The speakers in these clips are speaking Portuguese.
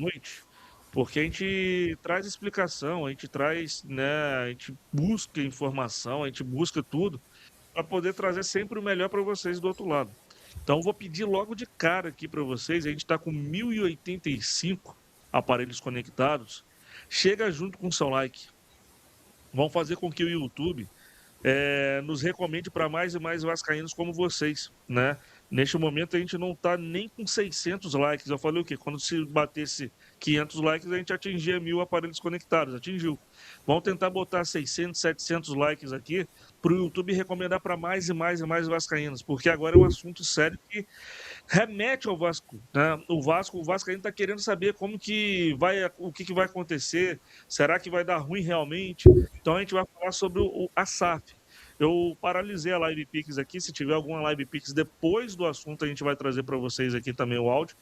noite, porque a gente traz explicação, a gente traz, né, a gente busca informação, a gente busca tudo para poder trazer sempre o melhor para vocês do outro lado. Então, vou pedir logo de cara aqui para vocês. A gente está com 1.085 aparelhos conectados. Chega junto com o seu like. Vão fazer com que o YouTube nos recomende para mais e mais vascaínos como vocês, né? Neste momento a gente não está nem com 600 likes. Eu falei o quê? Quando se batesse 500 likes, a gente atingia 1.000 aparelhos conectados. Atingiu. Vamos tentar botar 600, 700 likes aqui para o YouTube recomendar para mais e mais e mais vascaínos, porque agora é um assunto sério que remete ao Vasco, né? O Vascaíno está querendo saber como que vai, o que vai acontecer. Será que vai dar ruim realmente? Então a gente vai falar sobre a SAF. Eu paralisei a Live Pix aqui. Se tiver alguma Live Pix depois do assunto, a gente vai trazer para vocês aqui também o áudio.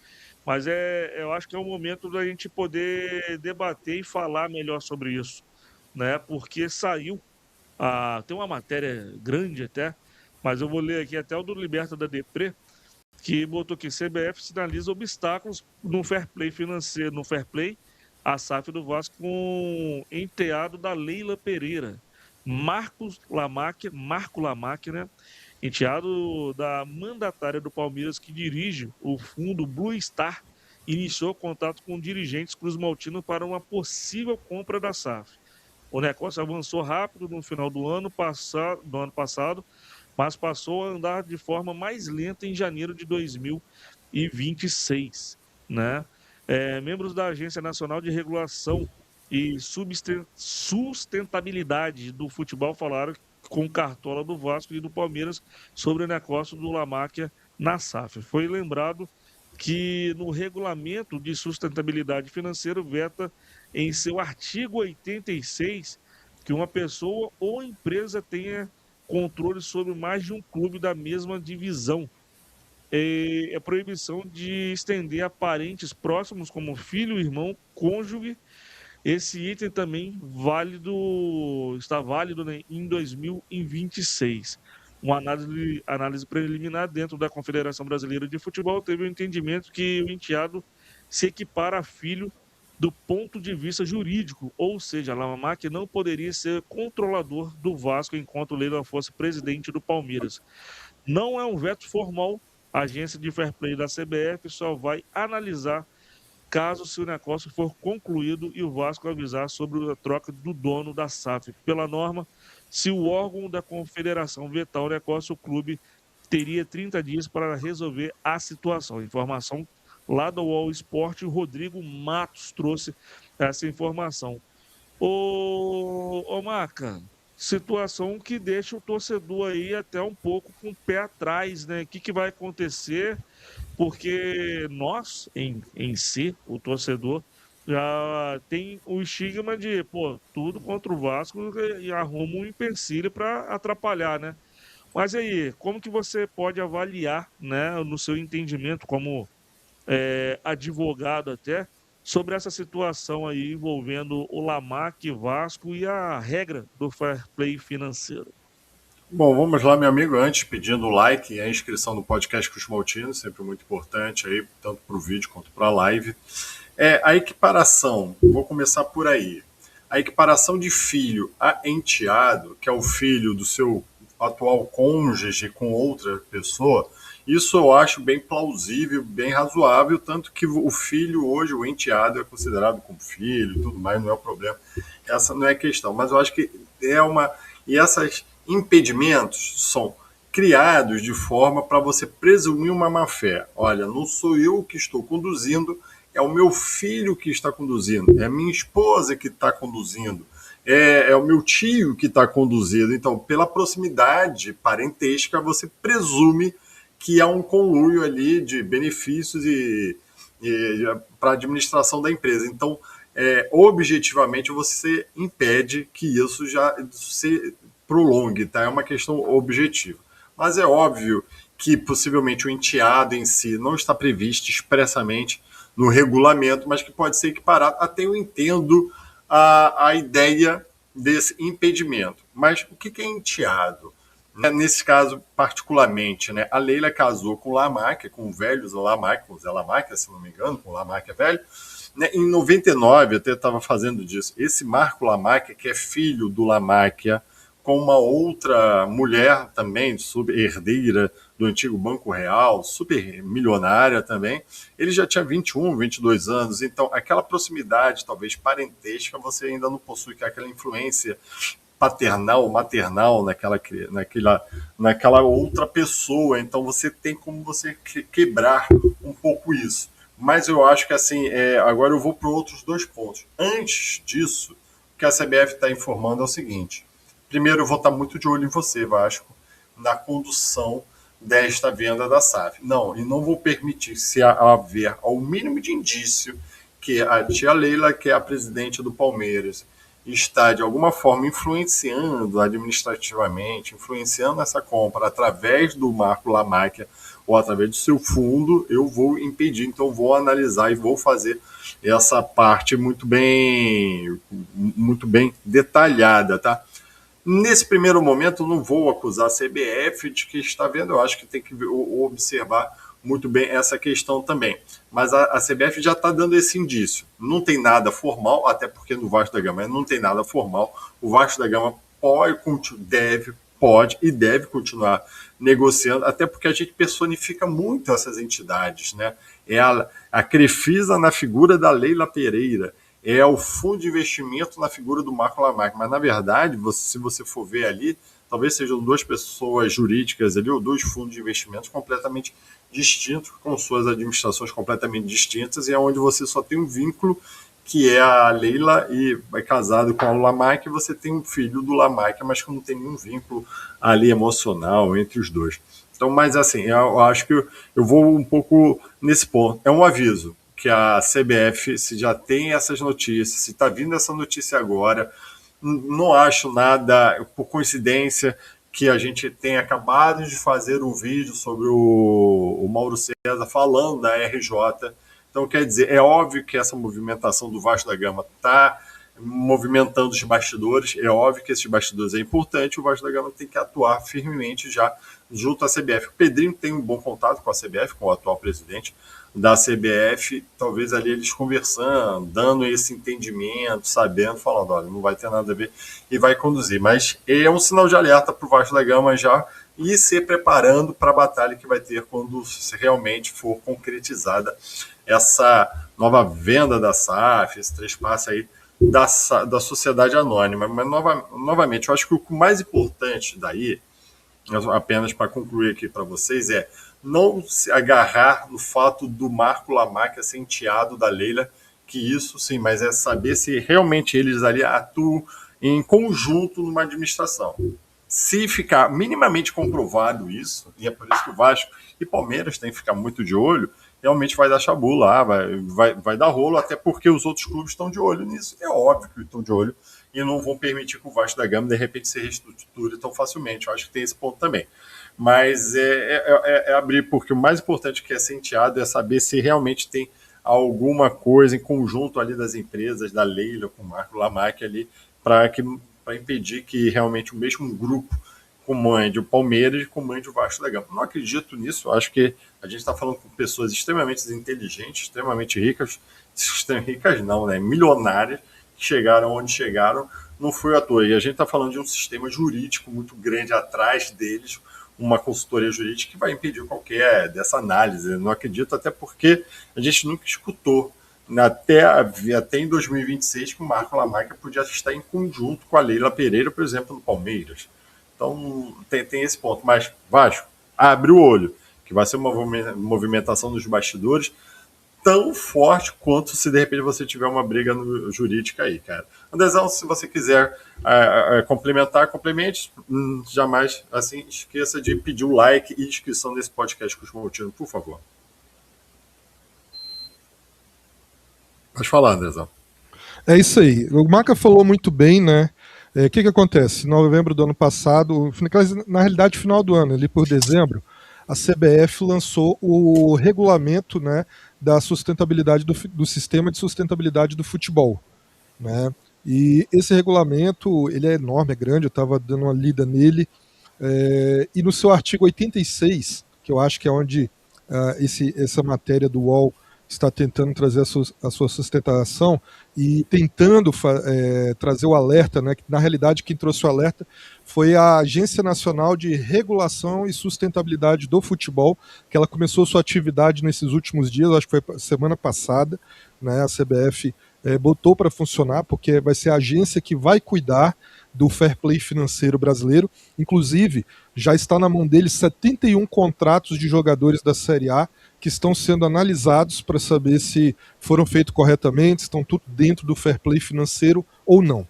Mas eu acho que é o momento da gente poder debater e falar melhor sobre isso, né? Porque saiu, tem uma matéria grande até, mas eu vou ler aqui até o do Liberta da Depre, que botou que CBF sinaliza obstáculos no fair play financeiro, no fair play, a SAF do Vasco com enteado da Leila Pereira. Marco Lamac, né? Enteado da mandatária do Palmeiras que dirige o fundo Blue Star, iniciou contato com dirigentes cruz-maltinos para uma possível compra da SAF. O negócio avançou rápido no final do ano passado, mas passou a andar de forma mais lenta em janeiro de 2026, né? Membros da Agência Nacional de Regulação e Sustentabilidade do Futebol falaram com Cartola do Vasco e do Palmeiras sobre o negócio do Lamáquia na SAF. Foi lembrado que no regulamento de sustentabilidade financeira veta em seu artigo 86 que uma pessoa ou empresa tenha controle sobre mais de um clube da mesma divisão. É proibição de estender a parentes próximos, como filho, irmão, cônjuge. Esse item também está válido, né, em 2026. Uma análise preliminar dentro da Confederação Brasileira de Futebol teve o entendimento que o enteado se equipara a filho do ponto de vista jurídico, ou seja, a Lamac não poderia ser controlador do Vasco enquanto o Leila fosse presidente do Palmeiras. Não é um veto formal, a agência de fair play da CBF só vai analisar caso se o negócio for concluído e o Vasco avisar sobre a troca do dono da SAF. Pela norma, se o órgão da confederação vetar o negócio, o clube teria 30 dias para resolver a situação. Informação lá do UOL Esporte, o Rodrigo Matos trouxe essa informação. Ô Maca, situação que deixa o torcedor aí até um pouco com o pé atrás, né? O que vai acontecer? Porque nós, em si, o torcedor, já tem o estigma de, pô, tudo contra o Vasco e arruma um empecilho para atrapalhar, né? Mas aí, como que você pode avaliar, né, no seu entendimento como advogado até, sobre essa situação aí envolvendo o Lamac, Vasco e a regra do fair play financeiro? Bom, vamos lá, meu amigo. Antes, pedindo o like e a inscrição no podcast Cruz Maltino, sempre muito importante aí, tanto para o vídeo quanto para a live. A equiparação, vou começar por aí. A equiparação de filho a enteado, que é o filho do seu atual cônjuge com outra pessoa, isso eu acho bem plausível, bem razoável, tanto que o filho hoje, o enteado, é considerado como filho e tudo mais, não é o problema. Essa não é a questão, mas eu acho que é uma. E esses impedimentos são criados de forma para você presumir uma má-fé. Olha, não sou eu que estou conduzindo, é o meu filho que está conduzindo, é a minha esposa que está conduzindo, é o meu tio que está conduzindo. Então, pela proximidade parentesca, você presume que há um conluio ali de benefícios e para a administração da empresa. Então, objetivamente, você impede que isso já se prolongue, tá? É uma questão objetiva. Mas é óbvio que possivelmente o enteado em si não está previsto expressamente no regulamento, mas que pode ser equiparado. Até eu entendo a ideia desse impedimento. Mas o que é enteado? Nesse caso, particularmente, né, a Leila casou com o Lamac, com o velho Lamac, com o Zé Lamac, se não me engano, com o Lamac é velho, Né? Em 99, eu até estava fazendo disso. Esse Marco Lamáquia, que é filho do Lamáquia, com uma outra mulher também, herdeira do antigo Banco Real, super milionária também, ele já tinha 21, 22 anos, então aquela proximidade, talvez parentesca, você ainda não possui, que é aquela influência paternal, maternal naquela outra pessoa, então você tem como você quebrar um pouco isso. Mas eu acho que assim, agora eu vou para outros dois pontos. Antes disso, o que a CBF está informando é o seguinte: primeiro, eu vou estar muito de olho em você, Vasco, na condução desta venda da SAF. Não, e não vou permitir, se haver ao mínimo de indício que a tia Leila, que é a presidente do Palmeiras, está de alguma forma influenciando administrativamente, influenciando essa compra através do Marco Lamáquia ou através do seu fundo, eu vou impedir. Então, vou analisar e vou fazer essa parte muito bem detalhada, tá? Nesse primeiro momento, não vou acusar a CBF de que está vendo, eu acho que tem que observar muito bem essa questão também. Mas a CBF já está dando esse indício. Não tem nada formal, até porque no Vasco da Gama não tem nada formal. O Vasco da Gama pode e deve continuar negociando, até porque a gente personifica muito essas entidades, né? É a Crefisa na figura da Leila Pereira, é o fundo de investimento na figura do Marco Lamáquia. Mas, na verdade, se você for ver ali, talvez sejam duas pessoas jurídicas ali, ou dois fundos de investimentos completamente distintos, com suas administrações completamente distintas, e é onde você só tem um vínculo, que é a Leila, e é casado com o Lamáquia, e você tem um filho do Lamáquia, mas que não tem nenhum vínculo ali emocional entre os dois. Então, mas assim, eu acho que eu vou um pouco nesse ponto. É um aviso que a CBF, se já tem essas notícias, se está vindo essa notícia agora, não acho nada, por coincidência, que a gente tenha acabado de fazer um vídeo sobre o Mauro César falando da RJ. Então, quer dizer, é óbvio que essa movimentação do Vasco da Gama está movimentando os bastidores, é óbvio que esses bastidores é importante, o Vasco da Gama tem que atuar firmemente já junto à CBF. O Pedrinho tem um bom contato com a CBF, com o atual presidente da CBF, talvez ali eles conversando, dando esse entendimento, sabendo, falando, olha, não vai ter nada a ver, e vai conduzir. Mas é um sinal de alerta para o Vasco da Gama já e se preparando para a batalha que vai ter quando realmente for concretizada essa nova venda da SAF, esse trespasse aí da sociedade anônima. Mas, novamente, eu acho que o mais importante daí, apenas para concluir aqui para vocês, é não se agarrar no fato do Marco Lamáquia ser enteado da Leila, que isso sim, mas é saber se realmente eles ali atuam em conjunto numa administração. Se ficar minimamente comprovado isso, e é por isso que o Vasco e Palmeiras têm que ficar muito de olho, realmente vai dar chabu lá, vai dar rolo, até porque os outros clubes estão de olho nisso. É óbvio que estão de olho e não vão permitir que o Vasco da Gama de repente se reestruture tão facilmente. Eu acho que tem esse ponto também. Mas é abrir, porque o mais importante que é ser enteado é saber se realmente tem alguma coisa em conjunto ali das empresas, da Leila com o Marco Lamáquia ali, para impedir que realmente o mesmo grupo comande o Palmeiras e comande o Vasco da Gama. Não acredito nisso, acho que a gente está falando com pessoas extremamente inteligentes, extremamente ricas não, né? Milionárias, que chegaram onde chegaram, não foi à toa. E a gente está falando de um sistema jurídico muito grande atrás deles, uma consultoria jurídica que vai impedir qualquer dessa análise. Eu não acredito, até porque a gente nunca escutou até em 2026 que o Marco Lamáquia podia estar em conjunto com a Leila Pereira, por exemplo, no Palmeiras. Então tem esse ponto. Mas, Vasco, abre o olho, que vai ser uma movimentação dos bastidores tão forte quanto se de repente você tiver uma briga jurídica aí, cara. Andrezão, se você quiser complementar, complemente. Jamais, assim, esqueça de pedir o like e inscrição nesse podcast com os Maltino, por favor. Pode falar, Andrezão. É isso aí. O Maca falou muito bem, né? O que acontece? Em novembro do ano passado, na realidade, final do ano, ali por dezembro, a CBF lançou o regulamento, né, da sustentabilidade do sistema de sustentabilidade do futebol, né? E esse regulamento, ele é enorme, é grande, eu estava dando uma lida nele, e no seu artigo 86, que eu acho que é onde essa matéria do UOL está tentando trazer a sua sustentação e tentando trazer o alerta, né? Na realidade, quem trouxe o alerta foi a Agência Nacional de Regulação e Sustentabilidade do Futebol, que ela começou sua atividade nesses últimos dias, acho que foi semana passada, né? A CBF botou para funcionar, porque vai ser a agência que vai cuidar do fair play financeiro brasileiro. Inclusive, já está na mão deles 71 contratos de jogadores da Série A que estão sendo analisados para saber se foram feitos corretamente, estão tudo dentro do fair play financeiro ou não.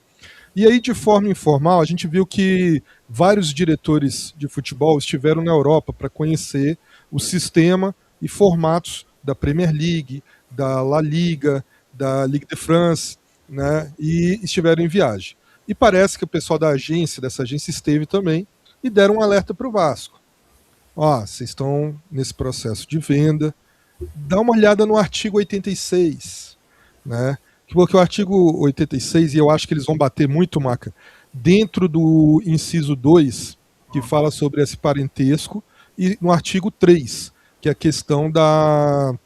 E aí, de forma informal, a gente viu que vários diretores de futebol estiveram na Europa para conhecer o sistema e formatos da Premier League, da La Liga, da Ligue de France, né, e estiveram em viagem. E parece que o pessoal dessa agência esteve também e deram um alerta para o Vasco. Ó, vocês estão nesse processo de venda, dá uma olhada no artigo 86, né? Porque o artigo 86, e eu acho que eles vão bater muito, Maca, dentro do inciso 2, que fala sobre esse parentesco, e no artigo 3, que é a questão da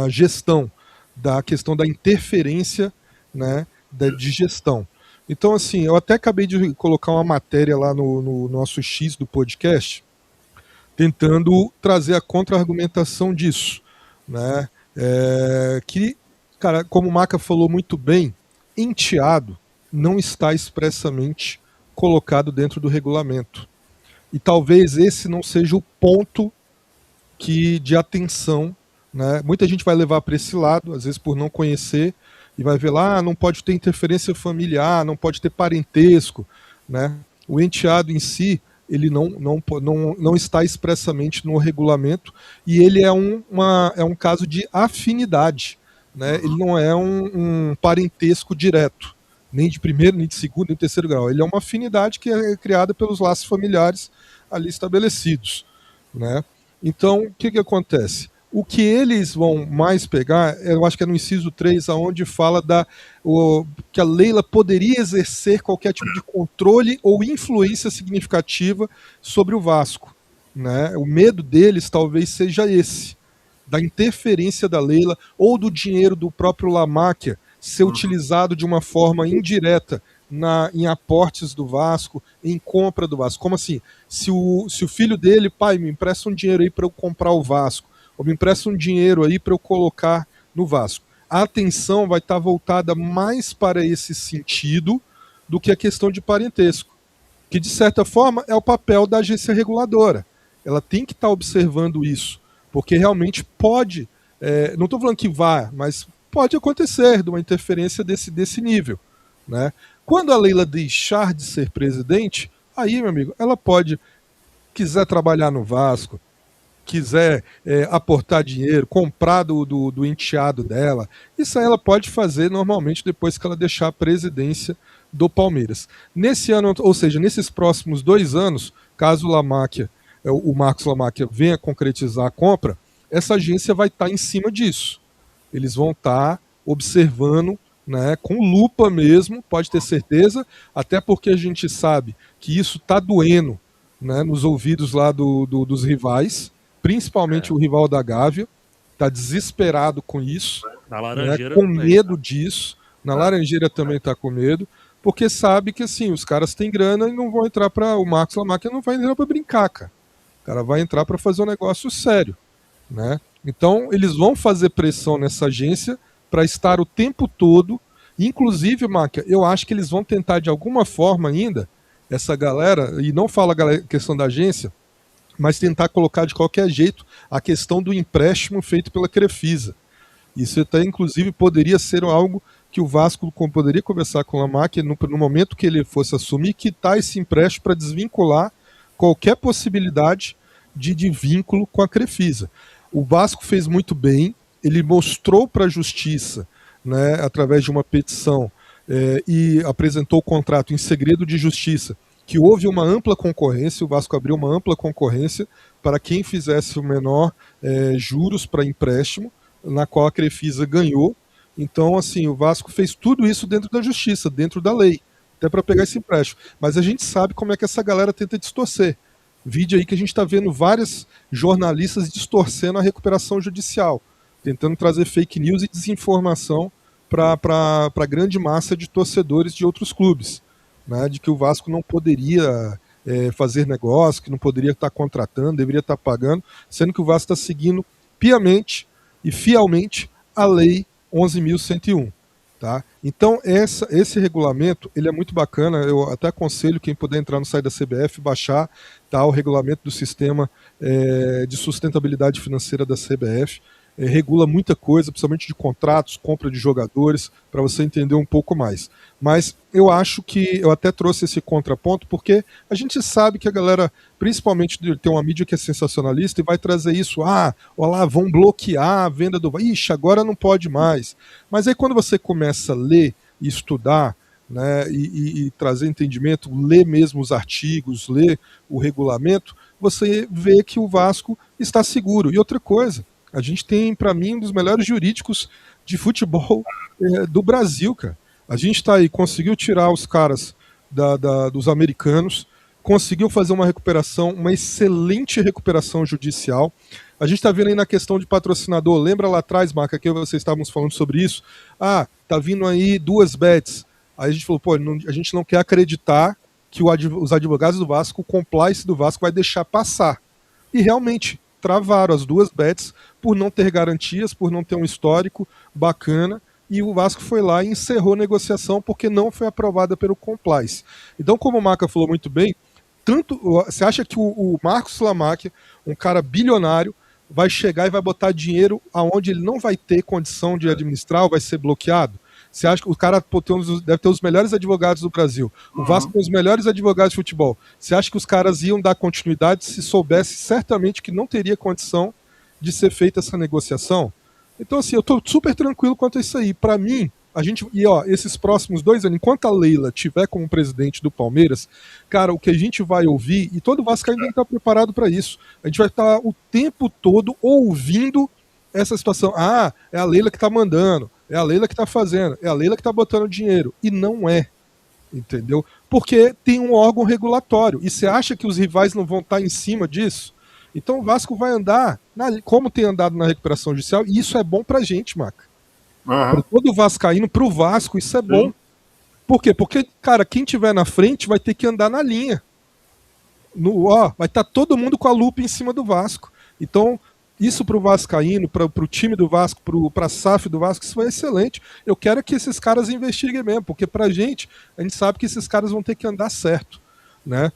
gestão, da questão da interferência, né, de gestão. Então, assim, eu até acabei de colocar uma matéria lá no nosso X do podcast, tentando trazer a contra-argumentação disso, né? Que, cara, como o Maca falou muito bem, enteado não está expressamente colocado dentro do regulamento. E talvez esse não seja o ponto de atenção, né? Muita gente vai levar para esse lado, às vezes por não conhecer, e vai ver lá, não pode ter interferência familiar, não pode ter parentesco, né? O enteado em si, ele não está expressamente no regulamento, e ele é um caso de afinidade, né? Ele não é um parentesco direto, nem de primeiro, nem de segundo, nem de terceiro grau. Ele é uma afinidade que é criada pelos laços familiares ali estabelecidos, né? Então, o que acontece? O que eles vão mais pegar, eu acho que é no inciso 3, onde fala que a Leila poderia exercer qualquer tipo de controle ou influência significativa sobre o Vasco, né? O medo deles talvez seja esse, da interferência da Leila ou do dinheiro do próprio Lamáquia ser utilizado de uma forma indireta em aportes do Vasco, em compra do Vasco. Como assim? Se o filho dele, pai, me empresta um dinheiro aí para eu comprar o Vasco, ou me empresta um dinheiro aí para eu colocar no Vasco. A atenção vai estar voltada mais para esse sentido do que a questão de parentesco, que de certa forma é o papel da agência reguladora. Ela tem que estar observando isso, porque realmente pode, não estou falando que vá, mas pode acontecer de uma interferência desse nível, né? Quando a Leila deixar de ser presidente, aí, meu amigo, ela quiser trabalhar no Vasco, quiser aportar dinheiro, comprar do enteado dela, isso aí ela pode fazer normalmente depois que ela deixar a presidência do Palmeiras. Nesse ano, ou seja, nesses próximos 2 anos, caso o Marcos Lamáquia venha concretizar a compra, essa agência vai estar em cima disso. Eles vão estar observando, né, com lupa mesmo, pode ter certeza, até porque a gente sabe que isso está doendo, né, nos ouvidos lá dos rivais, principalmente o rival da Gávea, está desesperado com isso, Na Laranjeira, né, com medo disso. Na Laranjeira também está com medo, porque sabe que assim, os caras têm grana e não vão entrar para. O Marcos Lamáquia não vai entrar para brincar, cara. O cara vai entrar para fazer um negócio sério, né? Então, eles vão fazer pressão nessa agência para estar o tempo todo. Inclusive, Máquia, eu acho que eles vão tentar de alguma forma ainda, essa galera, e não fala a questão da agência, mas tentar colocar de qualquer jeito a questão do empréstimo feito pela Crefisa. Isso até, inclusive, poderia ser algo que o Vasco poderia conversar com o Lamáquia no momento que ele fosse assumir, quitar esse empréstimo para desvincular qualquer possibilidade de vínculo com a Crefisa. O Vasco fez muito bem, ele mostrou para a Justiça, né, através de uma petição, e apresentou o contrato em segredo de justiça, que houve uma ampla concorrência, o Vasco abriu uma ampla concorrência para quem fizesse o menor juros para empréstimo, na qual a Crefisa ganhou. Então, assim, o Vasco fez tudo isso dentro da justiça, dentro da lei, até para pegar esse empréstimo. Mas a gente sabe como é que essa galera tenta distorcer. Vídeo aí que a gente está vendo vários jornalistas distorcendo a recuperação judicial. tentando trazer fake news e desinformação para a grande massa de torcedores de outros clubes, né, de que o Vasco não poderia fazer negócio, que não poderia estar contratando, deveria estar pagando, sendo que o Vasco está seguindo piamente e fielmente a Lei 11.101. Tá? Então esse regulamento ele é muito bacana, eu até aconselho quem puder entrar no site da CBF, baixar, tá, o regulamento do sistema de sustentabilidade financeira da CBF, regula muita coisa, principalmente de contratos, compra de jogadores, para você entender um pouco mais. Mas eu acho que eu até trouxe esse contraponto porque a gente sabe que a galera, principalmente tem uma mídia que é sensacionalista e vai trazer isso, olha lá, vão bloquear a venda do... Ixi, agora não pode mais. Mas aí quando você começa a ler e estudar, né, e trazer entendimento, ler mesmo os artigos, ler o regulamento, você vê que o Vasco está seguro. E outra coisa, a gente tem, para mim, um dos melhores jurídicos de futebol do Brasil, cara. A gente está aí, conseguiu tirar os caras dos americanos, conseguiu fazer uma recuperação, uma excelente recuperação judicial. A gente está vendo aí na questão de patrocinador. Lembra lá atrás, Marca, que vocês estávamos falando sobre isso? Tá vindo aí 2 bets. Aí a gente falou, a gente não quer acreditar que os advogados do Vasco, o compliance do Vasco vai deixar passar. E realmente, travaram as 2 bets por não ter garantias, por não ter um histórico bacana, e o Vasco foi lá e encerrou a negociação porque não foi aprovada pelo compliance. Então, como o Maca falou muito bem, você acha que o Marcos Lamáquia, um cara bilionário, vai chegar e vai botar dinheiro aonde ele não vai ter condição de administrar ou vai ser bloqueado? Você acha que o cara deve ter os melhores advogados do Brasil? O Vasco tem os melhores advogados de futebol. Você acha que os caras iam dar continuidade se soubesse certamente que não teria condição de ser feita essa negociação? Então, assim, eu tô super tranquilo quanto a isso aí. Para mim, esses próximos 2 anos, enquanto a Leila tiver como presidente do Palmeiras, cara, o que a gente vai ouvir, e todo vascaíno tem que estar preparado para isso, a gente vai estar o tempo todo ouvindo essa situação. É a Leila que tá mandando, é a Leila que tá fazendo, é a Leila que tá botando dinheiro. E não é, entendeu? Porque tem um órgão regulatório. E você acha que os rivais não vão estar em cima disso? Então o Vasco vai andar, como tem andado na recuperação judicial, e isso é bom pra gente, Maca. Para todo vascaíno, pro Vasco, isso é bom. Por quê? Porque, cara, quem tiver na frente vai ter que andar na linha. Vai estar todo mundo com a lupa em cima do Vasco. Então, isso pro vascaíno, pro time do Vasco, pra SAF do Vasco, isso foi excelente. Eu quero que esses caras investiguem mesmo, porque a gente sabe que esses caras vão ter que andar certo, né?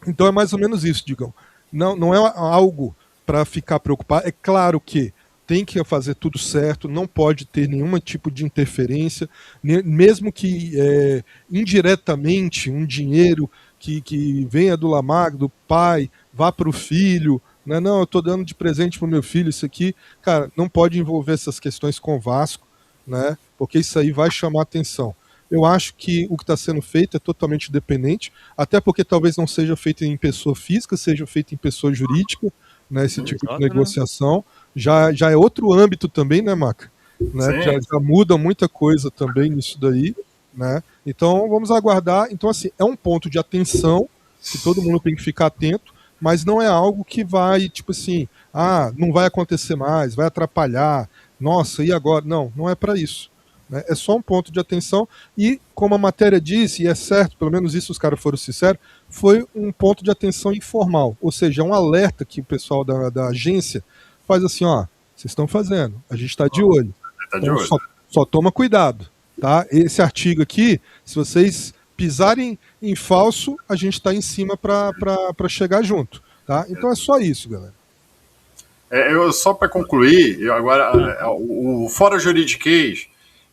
Então é mais ou menos isso, Digão. Não é algo para ficar preocupado. É claro que tem que fazer tudo certo, não pode ter nenhum tipo de interferência, mesmo que indiretamente um dinheiro que venha do Lamag, do pai, vá para o filho, né? Não, eu estou dando de presente para o meu filho isso aqui. Cara, não pode envolver essas questões com o Vasco, né? Porque isso aí vai chamar atenção. Eu acho que o que está sendo feito é totalmente dependente, até porque talvez não seja feito em pessoa física, seja feito em pessoa jurídica, né, esse tipo de negociação. Já é outro âmbito também, né, Maca? Né, já muda muita coisa também nisso daí, né? Então vamos aguardar. Então, assim, é um ponto de atenção que todo mundo tem que ficar atento, mas não é algo que vai, tipo assim, não vai acontecer mais, vai atrapalhar, nossa, e agora? Não é para isso. Né? É só um ponto de atenção e, como a matéria disse, e é certo, pelo menos isso os caras foram sinceros, foi um ponto de atenção informal, ou seja, é um alerta que o pessoal da agência faz assim, vocês estão fazendo, a gente está de olho, então, só toma cuidado, tá? Esse artigo aqui, se vocês pisarem em falso, a gente está em cima para chegar junto, tá? Então é só isso, galera. Só para concluir, agora o Fora Juridiquês,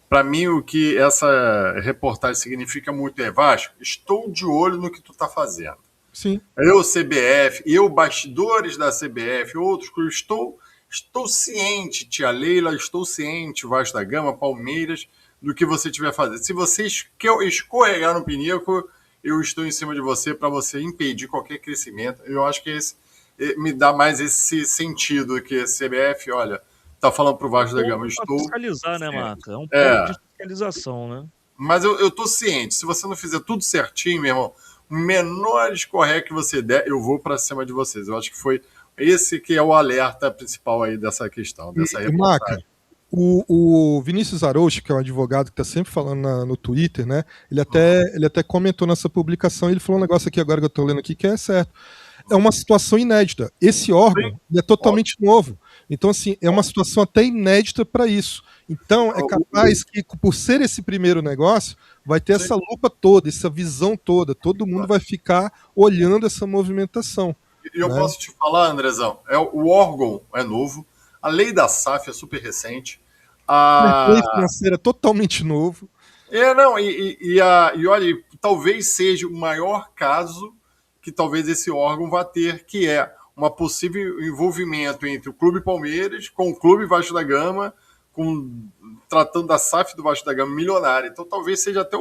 para mim, o que essa reportagem significa muito Vasco, estou de olho no que tu tá fazendo. Sim. Eu, CBF, bastidores da CBF, outros clubes, estou ciente, tia Leila, estou ciente, Vasco da Gama, Palmeiras, do que você estiver fazendo. Se você escorregar no pinico, eu estou em cima de você para você impedir qualquer crescimento. Eu acho que esse me dá mais esse sentido que a CBF, olha, tá falando pro Vasco da Gama. Estou fiscalizar, né, Marca? É um ponto de fiscalização, né? Mas eu tô ciente. Se você não fizer tudo certinho, meu irmão, o menor escorrega que você der, eu vou para cima de vocês. Eu acho que foi esse que é o alerta principal aí dessa questão, dessa E Maca, reportagem. o Vinícius Arouche, que é um advogado que está sempre falando no Twitter, né? Ele até comentou nessa publicação, ele falou um negócio aqui agora que eu estou lendo aqui que é certo. É uma situação inédita. Esse órgão ele é totalmente novo. Então, assim, é uma situação até inédita para isso. Então, é capaz que, por ser esse primeiro negócio, vai ter essa lupa toda, essa visão toda. Todo mundo vai ficar olhando essa movimentação. E eu Né? posso te falar, Andrezão, o órgão é novo, a lei da SAF é super recente. Lei financeira é totalmente novo. Não, e olha, talvez seja o maior caso que talvez esse órgão vá ter, que é uma possível envolvimento entre o Clube Palmeiras com o Clube Vasco da Gama, tratando da SAF do Vasco da Gama milionária. Então talvez seja até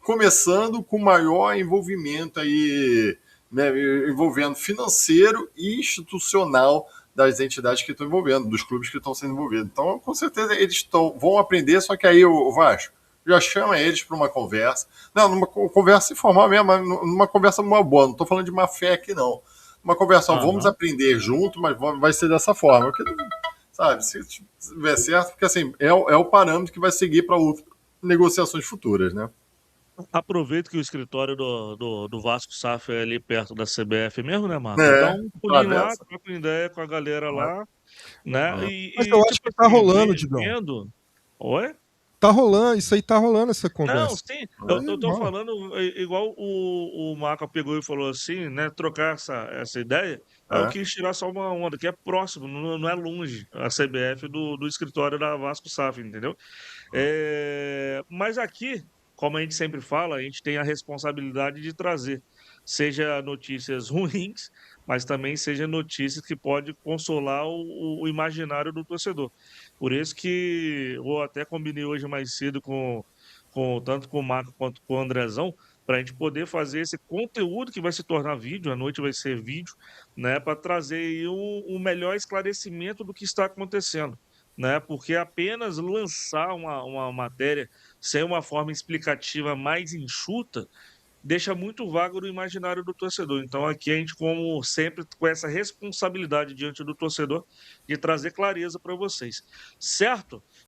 começando com maior envolvimento aí, né, envolvendo financeiro e institucional das entidades que estão envolvendo, dos clubes que estão sendo envolvidos. Então, com certeza, eles vão aprender, só que aí o Vasco já chama eles para uma conversa. Não, numa conversa informal mesmo, mas numa conversa uma boa. Não estou falando de má fé aqui, não. Uma conversa, vamos aprender junto, mas vai ser dessa forma. Porque, sabe, se tiver certo, porque assim, é o parâmetro que vai seguir para outras negociações futuras, né? Aproveito que o escritório do Vasco SAF é ali perto da CBF mesmo, né, Marco? Dá um pulinho lá, troca uma ideia com a galera lá, né? Mas eu acho que tá rolando, Digão. Oi? Tá rolando, isso aí tá rolando essa conversa. Não, sim, eu tô falando igual o Marco pegou e falou assim, né? Trocar essa ideia. Eu quis tirar só uma onda, que é próximo, não é longe a CBF do escritório da Vasco SAF, entendeu? Mas aqui, como a gente sempre fala, a gente tem a responsabilidade de trazer, seja notícias ruins, mas também seja notícias que pode consolar o imaginário do torcedor. Por isso que eu até combinei hoje mais cedo tanto com o Marco quanto com o Andrezão, para a gente poder fazer esse conteúdo que vai se tornar vídeo, à noite vai ser vídeo, né, para trazer aí um melhor esclarecimento do que está acontecendo. Né, porque apenas lançar uma matéria sem uma forma explicativa mais enxuta deixa muito vago no imaginário do torcedor. Então aqui a gente, como sempre, com essa responsabilidade diante do torcedor de trazer clareza para vocês. Certo?